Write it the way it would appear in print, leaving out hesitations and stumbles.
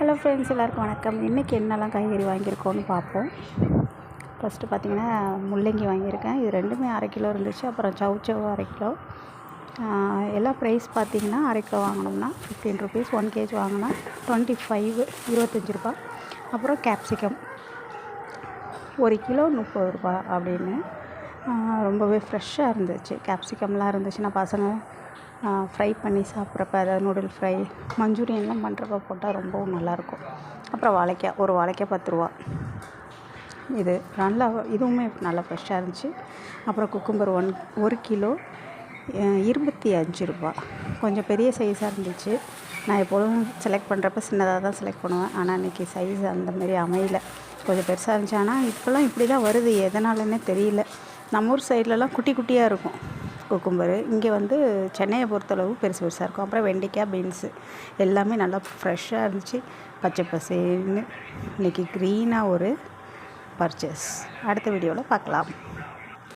Hello friends, எல்லாருக்கும் வணக்கம். இன்றைக்கி என்னெல்லாம் காய்கறி வாங்கியிருக்கோன்னு பார்ப்போம். ஃபஸ்ட்டு பார்த்திங்கன்னா முள்ளங்கி வாங்கியிருக்கேன். இது ரெண்டுமே அரை கிலோ இருந்துச்சு. அப்புறம் சவுச்சவு அரை கிலோ. எல்லா ப்ரைஸ் பார்த்திங்கன்னா அரை கிலோ வாங்கினோம்னா 15 ருபீஸ், 1 கேஜி வாங்கினா 25 25 ரூபா. அப்புறம் கேப்சிகம் 1 கிலோ 30 ரூபா அப்படின்னு ரொம்பவே ஃப்ரெஷ்ஷாக இருந்துச்சு. கேப்சிகம்லாம் இருந்துச்சுன்னா பசங்க ஃப்ரை பண்ணி சாப்பிட்றப்ப, அதாவது நூடுல் ஃப்ரை, மஞ்சூரியன்லாம் பண்ணுறப்ப போட்டால் ரொம்பவும் நல்லாயிருக்கும். அப்புறம் வாழைக்காய், ஒரு வாழைக்காய் 10 ரூபா. இதுவுமே நல்லா ஃப்ரெஷ்ஷாக இருந்துச்சு. அப்புறம் குக்கும்பர் 1 கிலோ 25 ரூபா. கொஞ்சம் பெரிய சைஸாக இருந்துச்சு. நான் எப்போதும் செலக்ட் பண்ணுறப்ப சின்னதாக தான் செலக்ட் பண்ணுவேன். ஆனால் இன்றைக்கி சைஸ் அந்தமாரி அமையல, கொஞ்சம் பெருசாக இருந்துச்சு. ஆனால் இப்போலாம் இப்படி தான் வருது, எதனாலன்னே தெரியல. நம்ம ஊர் சைட்லலாம் குட்டி குட்டியாக இருக்கும் குக்கும்பரு. இங்கே சென்னையை பொறுத்தளவு பெருசு பெருசாக இருக்கும். அப்புறம் வெண்டைக்காய், பீன்ஸு எல்லாமே நல்லா ஃப்ரெஷ்ஷாக இருந்துச்சு, பச்சை பசேல்னு. இன்றைக்கி க்ரீனாக ஒரு பர்ச்சேஸ். அடுத்த வீடியோவில் பார்க்கலாம்.